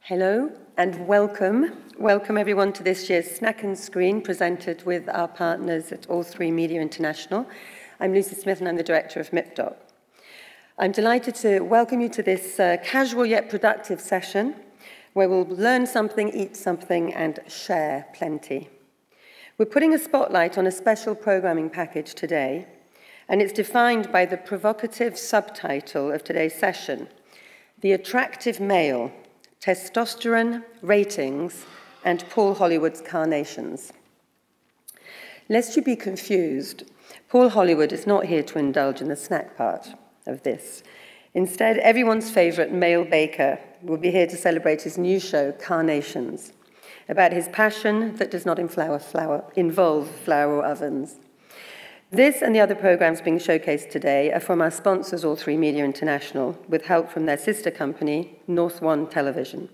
Hello and welcome. Welcome everyone to this year's Snack and Screen presented with our partners at All 3 Media International. I'm Lucy Smith and I'm the director of MIPDoc. I'm delighted to welcome you to this casual yet productive session where we'll learn something, eat something and share plenty. We're putting a spotlight on a special programming package today, and it's defined by the provocative subtitle of today's session, The Attractive Male, Testosterone, Ratings, and Paul Hollywood's Carnations. Lest you be confused, Paul Hollywood is not here to indulge in the snack part of this. Instead, everyone's favourite male baker will be here to celebrate his new show, Carnations, about his passion that does not involve flour ovens. This and the other programmes being showcased today are from our sponsors, All 3 Media International, with help from their sister company, North One Television.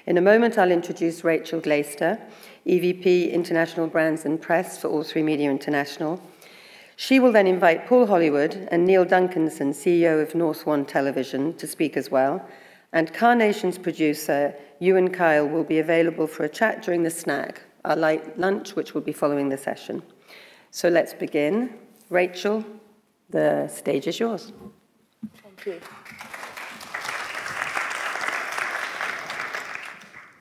In a moment, I'll introduce Rachel Glaister, EVP International Brands and Press for All 3 Media International. She will then invite Paul Hollywood and Neil Duncanson, CEO of North One Television, to speak as well. And Carnations producer, Ewan Keil, will be available for a chat during the snack, our light lunch, which will be following the session. So let's begin. Rachel, the stage is yours. Thank you.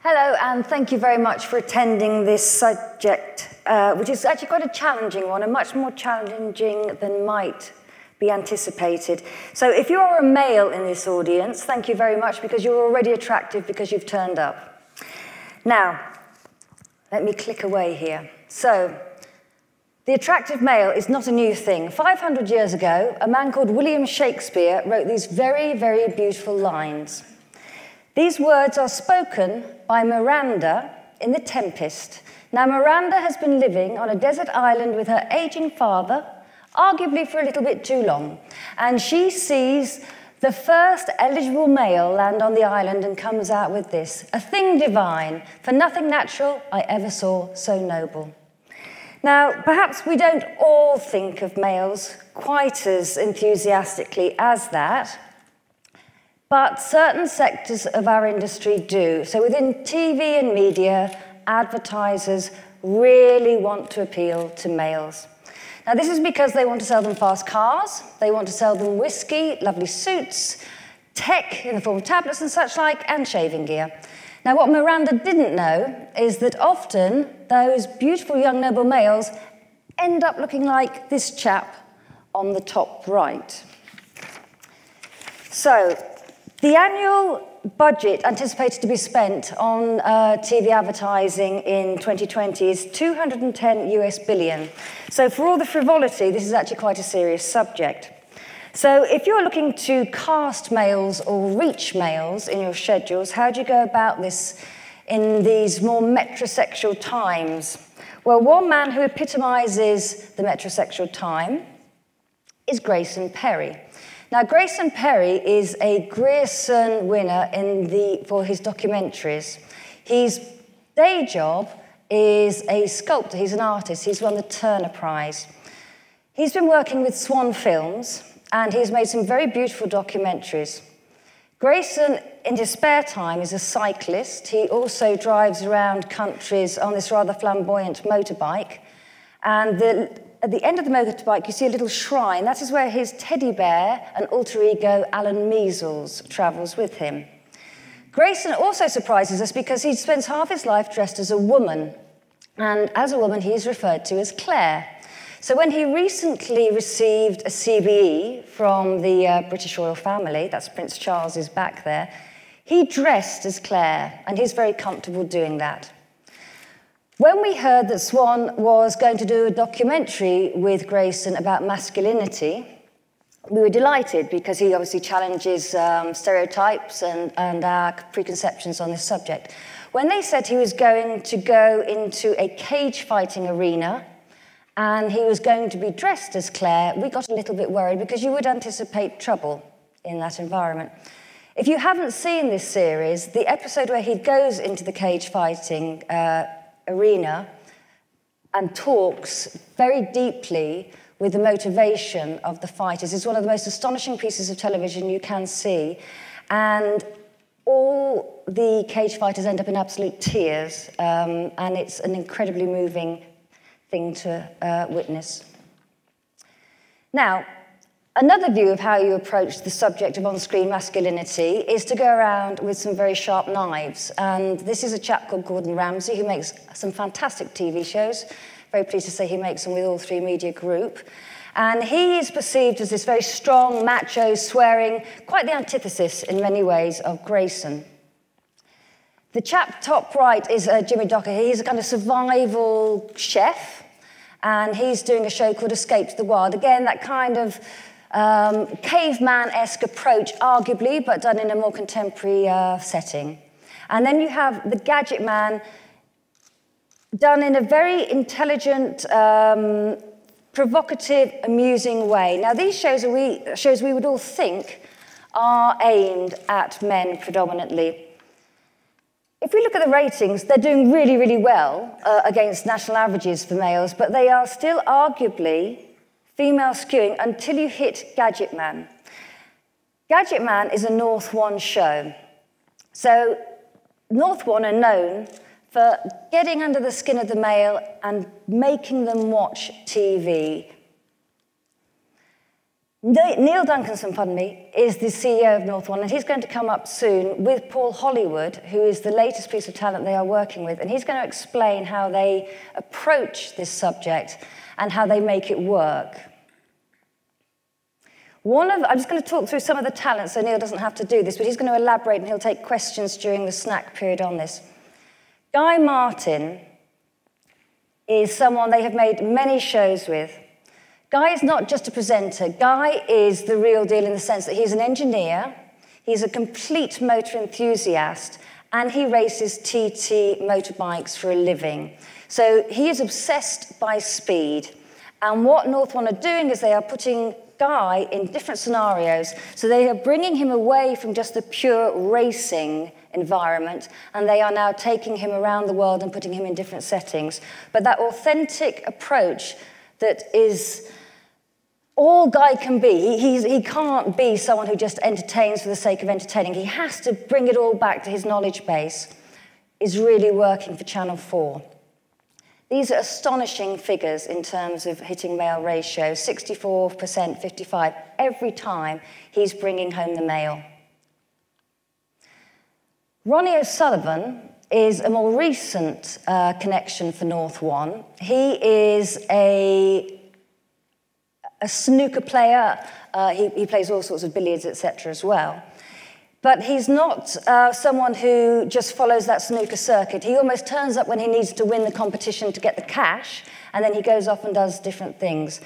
Hello, and thank you very much for attending this subject, which is actually quite a challenging one, and much more challenging than might be anticipated. So if you are a male in this audience, thank you very much, because you're already attractive because you've turned up. Now, let me click away here. So, the attractive male is not a new thing. 500 years ago, a man called William Shakespeare wrote these very, very beautiful lines. These words are spoken by Miranda in The Tempest. Now, Miranda has been living on a desert island with her aging father, arguably for a little bit too long, and she sees the first eligible male land on the island and comes out with this, a thing divine, for nothing natural I ever saw so noble. Now, perhaps we don't all think of males quite as enthusiastically as that, but certain sectors of our industry do. So within TV and media, advertisers really want to appeal to males. Now, this is because they want to sell them fast cars, they want to sell them whiskey, lovely suits, tech in the form of tablets and such like, and shaving gear. Now, what Miranda didn't know is that often those beautiful young noble males end up looking like this chap on the top right. So, the annual budget anticipated to be spent on TV advertising in 2020 is $210 billion. So, for all the frivolity, this is actually quite a serious subject. So if you're looking to cast males or reach males in your schedules, how do you go about this in these more metrosexual times? Well, one man who epitomizes the metrosexual time is Grayson Perry. Now, Grayson Perry is a Grayson winner for his documentaries. His day job is a sculptor. He's an artist. He's won the Turner Prize. He's been working with Swan Films, and he's made some very beautiful documentaries. Grayson, in his spare time, is a cyclist. He also drives around countries on this rather flamboyant motorbike. And at the end of the motorbike, you see a little shrine. That is where his teddy bear and alter ego, Alan Measles, travels with him. Grayson also surprises us because he spends half his life dressed as a woman. And as a woman, he is referred to as Claire. So when he recently received a CBE from the British royal family, that's Prince Charles is back there, he dressed as Claire, and he's very comfortable doing that. When we heard that Swan was going to do a documentary with Grayson about masculinity, we were delighted because he obviously challenges stereotypes and our preconceptions on this subject. When they said he was going to go into a cage fighting arena and he was going to be dressed as Claire, we got a little bit worried because you would anticipate trouble in that environment. If you haven't seen this series, the episode where he goes into the cage fighting arena and talks very deeply with the motivation of the fighters is one of the most astonishing pieces of television you can see. And all the cage fighters end up in absolute tears, and it's an incredibly moving thing to witness. Now, another view of how you approach the subject of on-screen masculinity is to go around with some very sharp knives. And this is a chap called Gordon Ramsay, who makes some fantastic TV shows. Very pleased to say he makes them with All 3 Media Group. And he is perceived as this very strong, macho, swearing, quite the antithesis in many ways of Grayson. The chap top right is Jimmy Docker. He's a kind of survival chef, and he's doing a show called Escape to the Wild. Again, that kind of caveman-esque approach, arguably, but done in a more contemporary setting. And then you have the Gadget Man, done in a very intelligent, provocative, amusing way. Now, these shows we would all think are aimed at men predominantly. If we look at the ratings, they're doing really, really well against national averages for males, but they are still arguably female skewing until you hit Gadget Man. Gadget Man is a North One show. So North One are known for getting under the skin of the male and making them watch TV. Neil Duncanson, pardon me, is the CEO of North One, and he's going to come up soon with Paul Hollywood, who is the latest piece of talent they are working with, and he's going to explain how they approach this subject and how they make it work. I'm just going to talk through some of the talents, so Neil doesn't have to do this, but he's going to elaborate and he'll take questions during the snack period on this. Guy Martin is someone they have made many shows with. Guy is not just a presenter. Guy is the real deal in the sense that he's an engineer, he's a complete motor enthusiast, and he races TT motorbikes for a living. So he is obsessed by speed. And what North One are doing is they are putting Guy in different scenarios. So they are bringing him away from just the pure racing environment, and they are now taking him around the world and putting him in different settings. But that authentic approach that is all Guy can be. He can't be someone who just entertains for the sake of entertaining. He has to bring it all back to his knowledge base, is really working for Channel 4. These are astonishing figures in terms of hitting male ratio, 64%, 55%, every time he's bringing home the male. Ronnie O'Sullivan is a more recent connection for North One. He is a snooker player. He plays all sorts of billiards, etc. as well. But he's not someone who just follows that snooker circuit. He almost turns up when he needs to win the competition to get the cash, and then he goes off and does different things.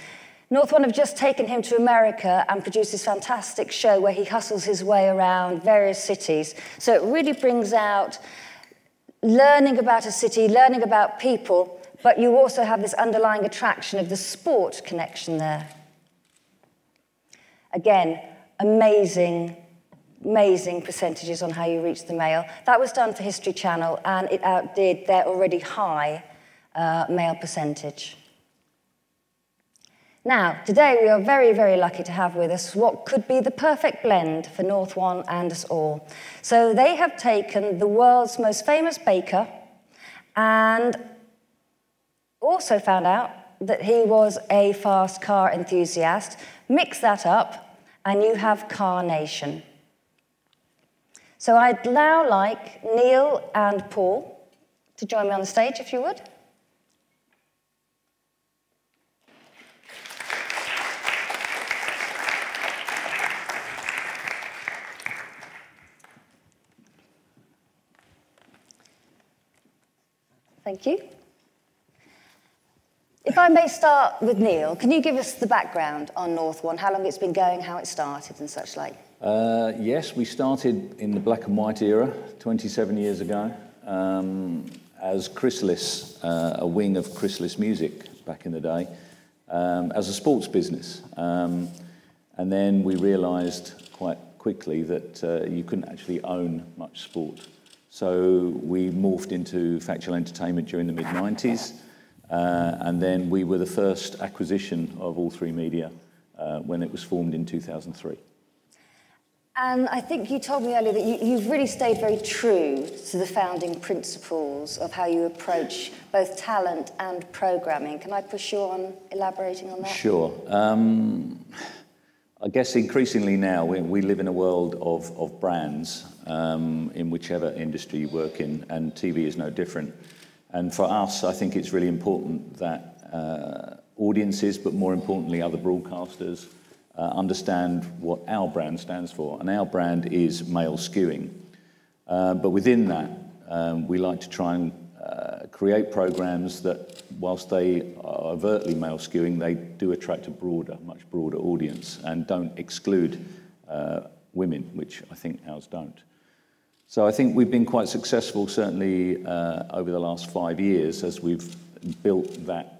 North One have just taken him to America and produced this fantastic show where he hustles his way around various cities. So it really brings out learning about a city, learning about people, but you also have this underlying attraction of the sport connection there. Again, amazing percentages on how you reach the male. That was done for History Channel, and it outdid their already high male percentage. Now, today we are very, very lucky to have with us what could be the perfect blend for North One and us all. So they have taken the world's most famous baker and also found out that he was a fast car enthusiast. Mix that up, and you have Car Nation. So I'd now like Neil and Paul to join me on the stage, if you would. Thank you. If I may start with Neil, can you give us the background on North One, how long it's been going, how it started and such like? Yes, we started in the black and white era 27 years ago as Chrysalis, a wing of Chrysalis Music back in the day, as a sports business. And then we realised quite quickly that you couldn't actually own much sport. So we morphed into factual entertainment during the mid-90s, and then we were the first acquisition of All 3 Media when it was formed in 2003. And I think you told me earlier that you've really stayed very true to the founding principles of how you approach both talent and programming. Can I push you on elaborating on that? Sure. I guess increasingly now we live in a world of brands in whichever industry you work in, and TV is no different. And for us, I think it's really important that audiences, but more importantly other broadcasters, understand what our brand stands for, and our brand is male skewing. But within that, we like to try and create programs that, whilst they are overtly male skewing, they do attract a much broader audience and don't exclude women, which I think ours don't. So I think we've been quite successful, certainly over the last 5 years, as we've built that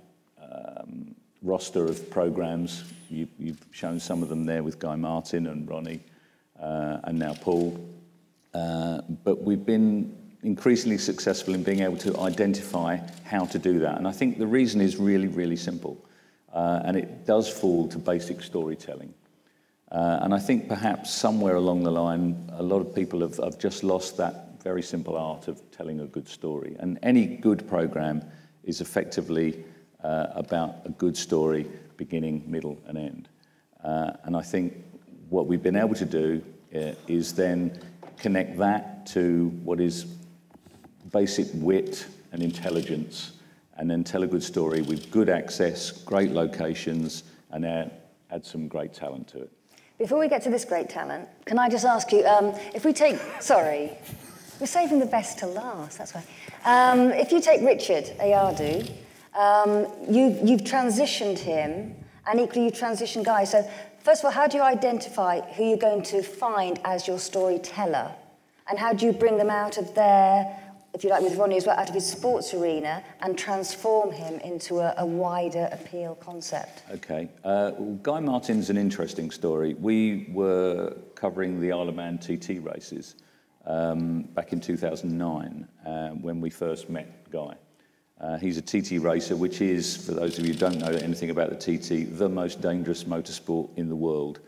roster of programs. You've shown some of them there with Guy Martin and Ronnie and now Paul. But we've been increasingly successful in being able to identify how to do that. And I think the reason is really, really simple. And it does fall to basic storytelling. And I think perhaps somewhere along the line, a lot of people have just lost that very simple art of telling a good story. And any good program is effectively about a good story, beginning, middle, and end. And I think what we've been able to do is then connect that to what is basic wit and intelligence, and then tell a good story with good access, great locations, and add some great talent to it. Before we get to this great talent, can I just ask you, if we take, sorry, we're saving the best to last, that's why. If you take Richard Ayadu, you've transitioned him, and equally you've transitioned Guy. So first of all, how do you identify who you're going to find as your storyteller? And how do you bring them out of their, if you like with Ronnie as well, out of his sports arena and transform him into a wider appeal concept? Okay. Guy Martin's an interesting story. We were covering the Isle of Man TT races back in 2009 when we first met Guy. He's a TT racer, which is, for those of you who don't know anything about the TT, the most dangerous motorsport in the world.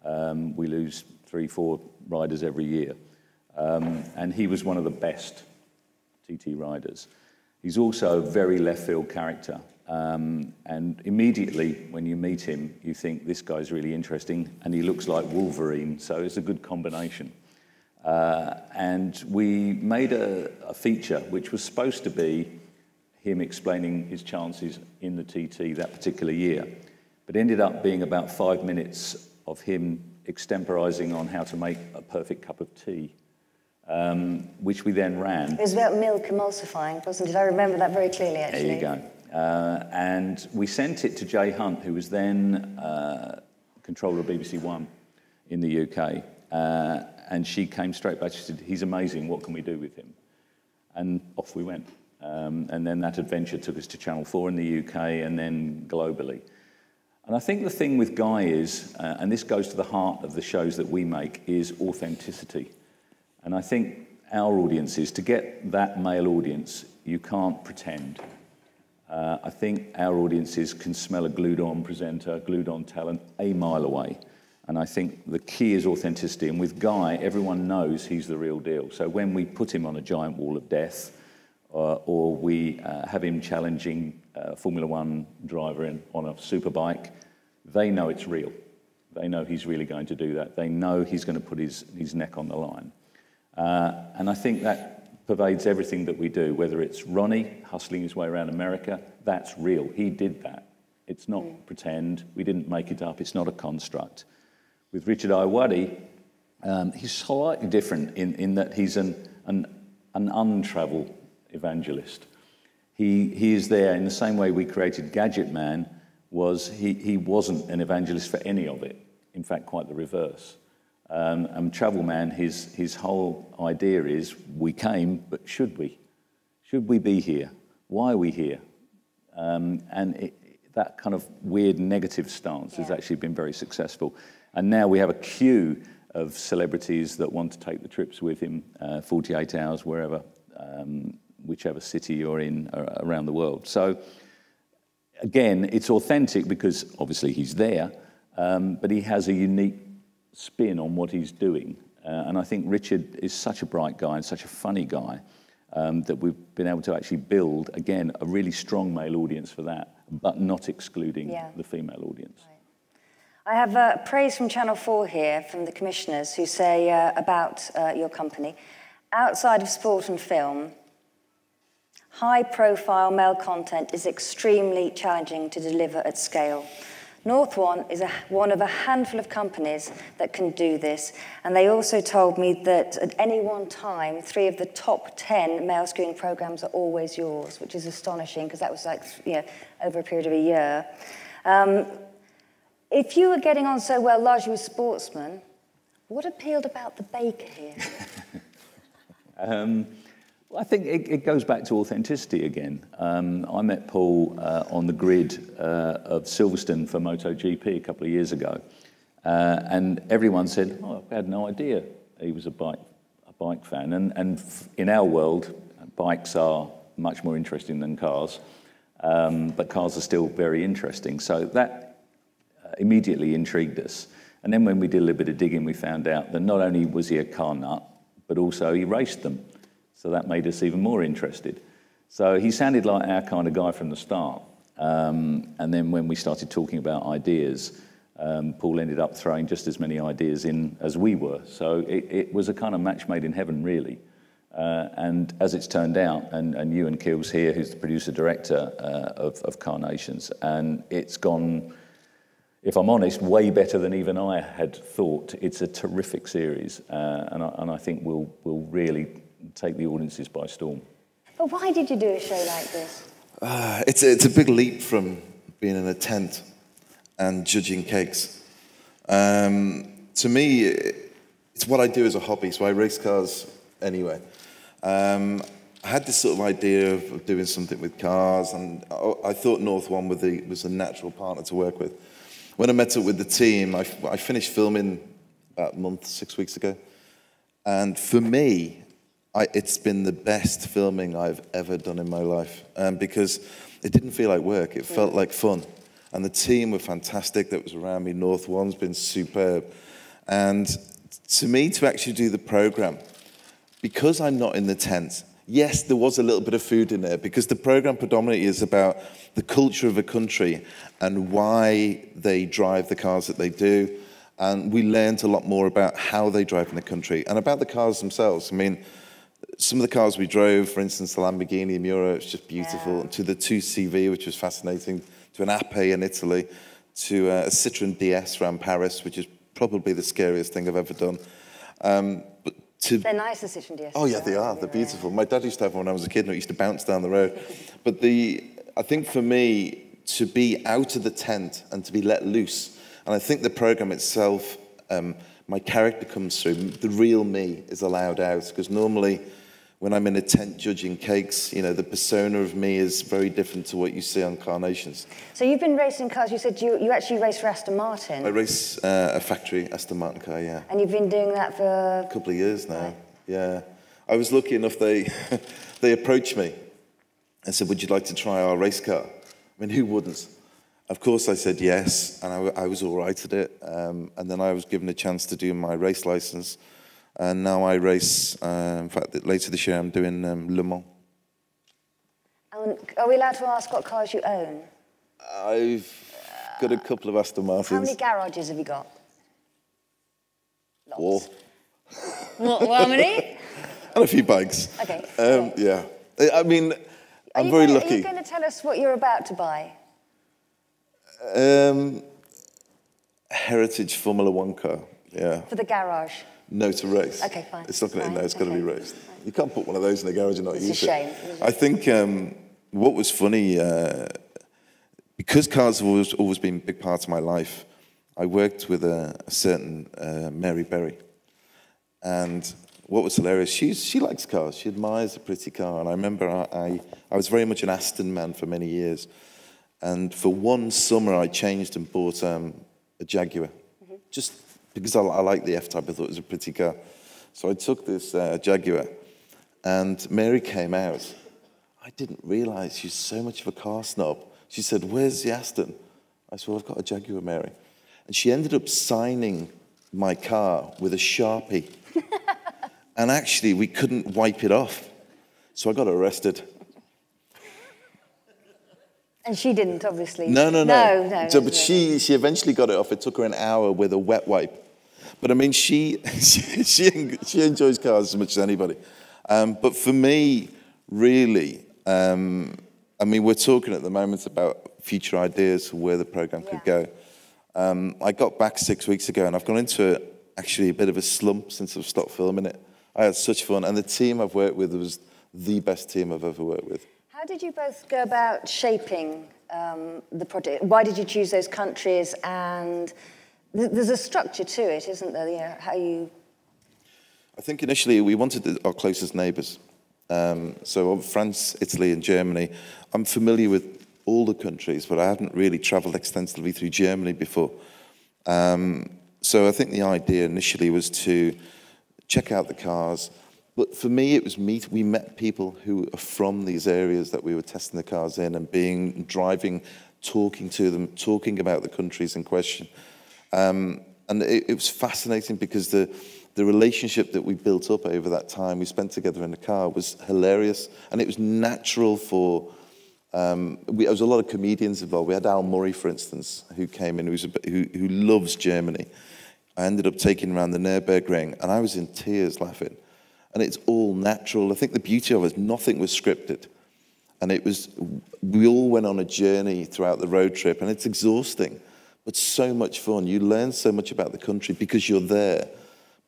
We lose 3-4 riders every year. And he was one of the best TT riders. He's also a very left field character. And immediately when you meet him, you think this guy's really interesting, and he looks like Wolverine, so it's a good combination. And we made a feature which was supposed to be him explaining his chances in the TT that particular year, but ended up being about 5 minutes of him extemporising on how to make a perfect cup of tea, which we then ran. It was about milk emulsifying, wasn't it? I remember that very clearly, actually. There you go. And we sent it to Jay Hunt, who was then controller of BBC One in the UK, and she came straight back. She said, "He's amazing, what can we do with him?" And off we went. And then that adventure took us to Channel 4 in the UK and then globally. And I think the thing with Guy is, and this goes to the heart of the shows that we make, is authenticity. And I think our audiences, to get that male audience, you can't pretend. I think our audiences can smell a glued-on presenter, glued-on talent a mile away. And I think the key is authenticity. And with Guy, everyone knows he's the real deal. So when we put him on a giant wall of death, or we have him challenging a Formula One driver on a superbike, they know it's real. They know he's really going to do that. They know he's going to put his neck on the line. And I think that pervades everything that we do, whether it's Ronnie hustling his way around America, that's real. He did that. It's not pretend. We didn't make it up. It's not a construct. With Richard Ayadu, he's slightly different in that he's an untravelled evangelist. He is there in the same way we created Gadget Man. He wasn't an evangelist for any of it. In fact, quite the reverse. Travel Man, his whole idea is, we came, but should we? Should we be here? Why are we here? That kind of weird negative stance has actually been very successful. And now we have a queue of celebrities that want to take the trips with him, 48 hours, wherever, whichever city you're in around the world. So again, it's authentic because obviously he's there, but he has a unique spin on what he's doing. And I think Richard is such a bright guy and such a funny guy that we've been able to actually build, again, a really strong male audience for that, but not excluding the female audience. Right. I have praise from Channel 4 here, from the commissioners, who say about your company, outside of sport and film, high-profile male content is extremely challenging to deliver at scale. North One is one of a handful of companies that can do this, and they also told me that at any one time, 3 of the top 10 male screen programs are always yours, which is astonishing because that was like, over a period of a year. If you were getting on so well, largely with sportsmen, what appealed about the baker here? Well, I think it goes back to authenticity again. I met Paul on the grid of Silverstone for MotoGP a couple of years ago, and everyone said, "Oh, I had no idea he was a bike fan." And in our world, bikes are much more interesting than cars, but cars are still very interesting. So that immediately intrigued us. And then when we did a little bit of digging, we found out that not only was he a car nut, but also he raced them. So that made us even more interested. So he sounded like our kind of guy from the start. And then when we started talking about ideas, Paul ended up throwing just as many ideas in as we were. So it was a kind of match made in heaven, really. And as it's turned out, and Ewan Keil's here, who's the producer-director of Carnations, and it's gone, if I'm honest, way better than even I had thought. It's a terrific series, and I think we'll really take the audiences by storm. But why did you do a show like this? It's a big leap from being in a tent and judging cakes. To me, it's what I do as a hobby, so I race cars anyway. I had this sort of idea of doing something with cars, and I thought North One was a natural partner to work with. When I met up with the team, I finished filming about a month, 6 weeks ago, and for me, it's been the best filming I've ever done in my life, because it didn't feel like work, it felt like fun. And the team were fantastic that was around me. North One's been superb. And to me, to actually do the program, because I'm not in the tent, yes, there was a little bit of food in there, because the program predominantly is about the culture of a country and why they drive the cars that they do. And we learned a lot more about how they drive in the country and about the cars themselves. I mean, some of the cars we drove, for instance, the Lamborghini Miura, it's just beautiful, to the 2CV, which was fascinating, to an Ape in Italy, to a Citroën DS around Paris, which is probably the scariest thing I've ever done. They're nice, the Citroën DS. Oh, yeah, they are. They're beautiful. My dad used to have one when I was a kid, and it used to bounce down the road. But I think for me, to be out of the tent and to be let loose, and I think the program itself, my character comes through. The real me is allowed out, because normally when I'm in a tent judging cakes, the persona of me is very different to what you see on Carnations. So you've been racing cars. You said you actually race for Aston Martin. I race a factory Aston Martin car, yeah. And you've been doing that for a couple of years now. Right. Yeah. I was lucky enough, they approached me and said, "Would you like to try our race car?" I mean, who wouldn't? Of course, I said yes, and I was all right at it. And then I was given a chance to do my race license. And now I race, in fact, later this year I'm doing Le Mans. And are we allowed to ask what cars you own? I've got a couple of Aston Martins. How many garages have you got? Lots. 4. How many? And a few bikes. Okay. Yeah. I mean, I'm very lucky. Are you going to tell us what you're about to buy? Heritage Formula One car, yeah. For the garage? No, to race. Okay, fine. It's not going to, no, it's got to be raced. You can't put one of those in the garage and not use it. It's a shame. I think what was funny, because cars have always been a big part of my life, I worked with a certain Mary Berry. And what was hilarious, she likes cars. She admires a pretty car. And I remember I was very much an Aston man for many years. And for one summer, I changed and bought a Jaguar. Just because I like the F-Type, I thought it was a pretty car. So I took this Jaguar, and Mary came out. I didn't realise she's so much of a car snob. She said, "Where's the Aston?" I said, "Well, I've got a Jaguar, Mary." And she ended up signing my car with a Sharpie. And actually, we couldn't wipe it off. So I got arrested. And she didn't, obviously. No. But no. she eventually got it off. It took her an hour with a wet wipe. But I mean, she enjoys cars as much as anybody. But for me, really, I mean, we're talking at the moment about future ideas for where the program could go. I got back 6 weeks ago, and I've gone into actually a bit of a slump since I've stopped filming it. I had such fun, and the team I've worked with was the best team I've ever worked with. How did you both go about shaping the project? Why did you choose those countries? And there's a structure to it, isn't there? You know, how you... I think initially we wanted our closest neighbours. So France, Italy and Germany. I'm familiar with all the countries, but I hadn't really travelled extensively through Germany before. So I think the idea initially was to check out the cars. But for me, it was we met people who are from these areas that we were testing the cars in and driving, talking to them, talking about the countries in question. And it was fascinating because the relationship that we built up over that time we spent together in the car was hilarious. And it was natural for... there was a lot of comedians involved. We had Al Murray, for instance, who came in, who loves Germany. I ended up taking him around the Nürburgring, and I was in tears laughing. And it's all natural. I think the beauty of it is nothing was scripted. And we all went on a journey throughout the road trip, and it's exhausting, but so much fun. You learn so much about the country because you're there,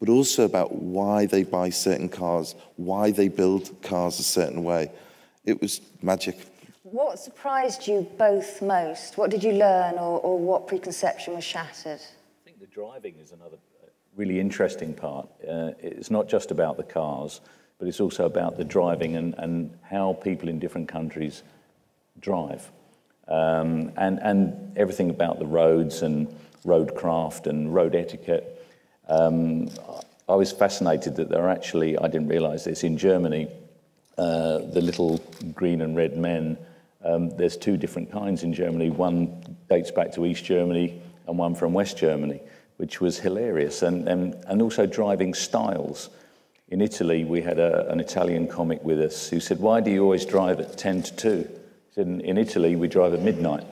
but also about why they buy certain cars, why they build cars a certain way. It was magic. What surprised you both most? What did you learn, or what preconception was shattered? I think the driving is another really interesting part. It's not just about the cars, but it's also about the driving and how people in different countries drive. And everything about the roads and roadcraft and road etiquette. I was fascinated that there are actually, I didn't realise this, in Germany, the little green and red men, there's two different kinds in Germany. One dates back to East Germany and one from West Germany, which was hilarious. And also driving styles. In Italy, we had an Italian comic with us who said, "Why do you always drive at 10 to 2? He said, "In Italy, we drive at midnight."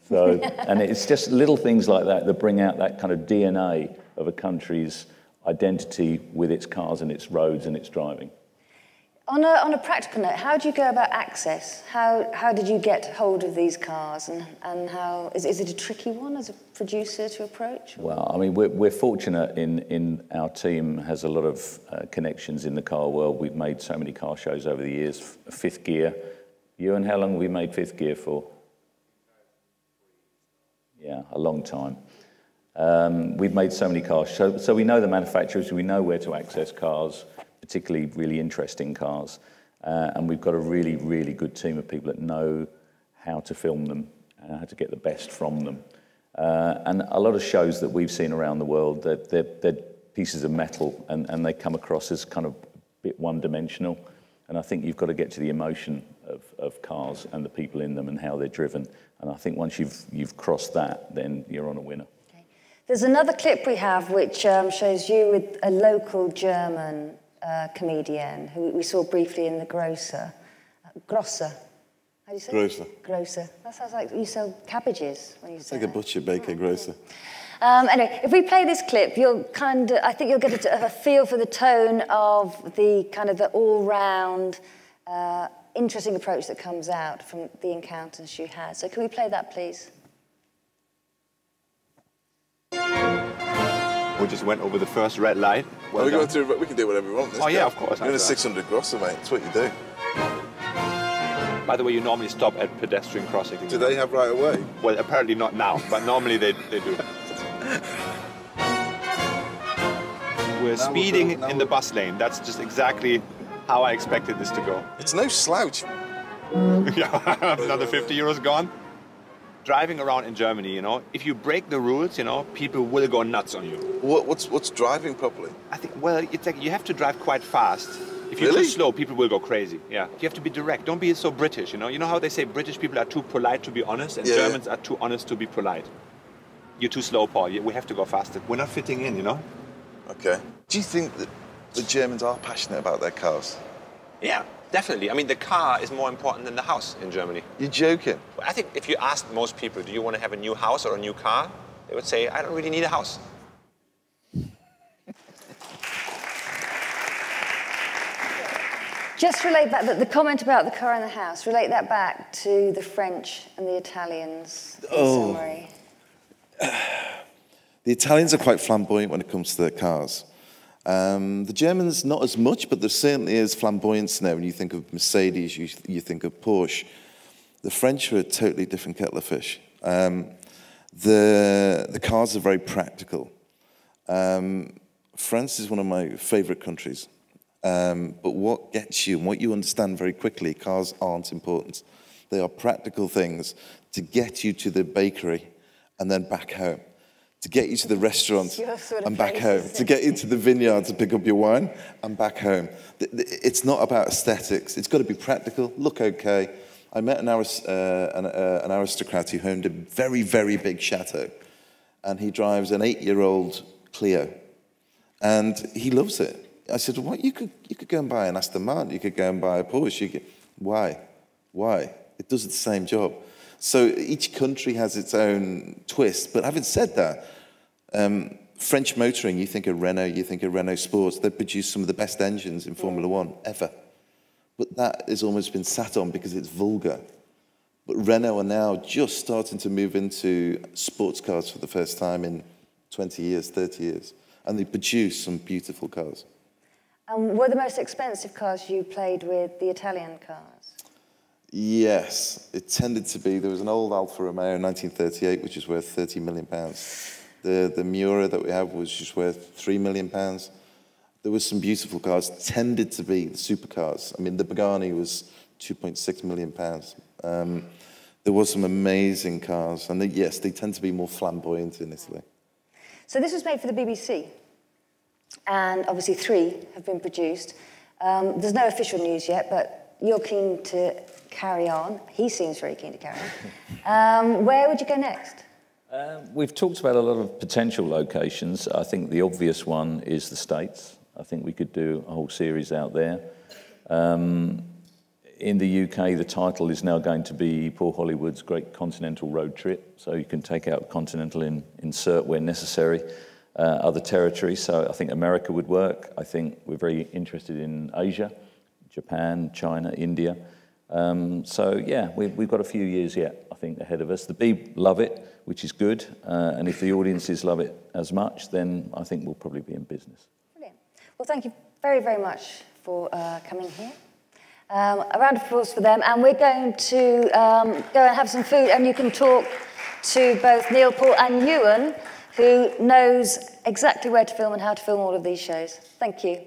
So, and it's just little things like that that bring out that kind of DNA of a country's identity with its cars and its roads and its driving. On a practical note, how do you go about access? How did you get hold of these cars, and how is it a tricky one as a producer to approach? Well, I mean, we're fortunate in our team has a lot of connections in the car world. We've made so many car shows over the years. Fifth Gear. Ewan, how long have we made Fifth Gear for? Yeah, a long time. We've made so many cars, so we know the manufacturers, we know where to access cars, particularly really interesting cars, and we've got a really, really good team of people that know how to film them, how to get the best from them. And a lot of shows that we've seen around the world, they're pieces of metal, and they come across as kind of a bit one-dimensional. And I think you've got to get to the emotion of cars and the people in them and how they're driven. And I think once you've crossed that, then you're on a winner. Okay. There's another clip we have which shows you with a local German comedian who we saw briefly in the Grosser. Grosser. How do you say Grosser. it? Grosser. That sounds like you sell cabbages when you say It's like a butcher, baker, grocer. Anyway, if we play this clip, I think you'll get a feel for the tone of the kind of the all-round interesting approach that comes out from the encounters you had. So can we play that, please? We just went over the first red light. Well, we can do whatever we want. Oh, yeah, of course. You're in a 600 Grosser, mate. That's what you do. By the way, you normally stop at pedestrian crossing. Do they have right of way? Well, apparently not now, but normally they do. We're speeding in the bus lane. That's just exactly how I expected this to go. It's no slouch. Yeah, another 50 euros gone. Driving around in Germany, you know, if you break the rules, you know, people will go nuts on you. What's driving properly? I think, well, it's like you have to drive quite fast. If you're too slow, people will go crazy. Yeah, you have to be direct. Don't be so British, you know. You know how they say British people are too polite to be honest, and Germans are too honest to be polite. you're too slow, Paul. We have to go faster. We're not fitting in, you know? Okay. Do you think that the Germans are passionate about their cars? Yeah, definitely. I mean, the car is more important than the house in Germany. You're joking? I think if you ask most people, do you want to have a new house or a new car? They would say, I don't really need a house. Just relate back, the comment about the car and the house, relate that back to the French and the Italians in summary. The Italians are quite flamboyant when it comes to their cars. The Germans, not as much, but there certainly is flamboyance now. When you think of Mercedes, you think of Porsche. The French are a totally different kettle of fish. The cars are very practical. France is one of my favorite countries. But what gets you and what you understand very quickly, cars aren't important. They are practical things to get you to the bakery and then back home, to get you to the restaurant and back home, to get you to the vineyard to pick up your wine and back home. It's not about aesthetics. It's got to be practical, look okay. I met an aristocrat who owned a very, very big chateau, and he drives an 8-year-old Clio, and he loves it. I said, well, what? You could go and buy an Aston Martin. You could go and buy a Porsche. Why? It does the same job. So each country has its own twist. But having said that, French motoring, you think of Renault, you think of Renault Sports. They produce some of the best engines in Formula One ever. But that has almost been sat on because it's vulgar. But Renault are now just starting to move into sports cars for the first time in 20 years, 30 years. And they produce some beautiful cars. Were the most expensive cars you played with the Italian cars? Yes, it tended to be. There was an old Alfa Romeo 1938, which is worth £30 million. The Miura that we have was just worth £3 million. There was some beautiful cars, tended to be the supercars. I mean, the Pagani was £2.6 million. There was some amazing cars, and yes, they tend to be more flamboyant in Italy. So this was made for the BBC. And obviously 3 have been produced. There's no official news yet, but you're keen to carry on. He seems very keen to carry on. Where would you go next? We've talked about a lot of potential locations. I think the obvious one is the States. I think we could do a whole series out there. In the UK, the title is now going to be Paul Hollywood's Great Continental Road Trip. So you can take out Continental insert where necessary. Other territories, so I think America would work. I think we're very interested in Asia, Japan, China, India. So yeah, we've got a few years yet, I think, ahead of us. The Beeb love it, which is good, and if the audiences love it as much, then I think we'll probably be in business. Brilliant. Well, thank you very, very much for coming here. A round of applause for them, and we're going to go and have some food, and you can talk to both Neil, Paul and Ewan, who knows exactly where to film and how to film all of these shows. Thank you.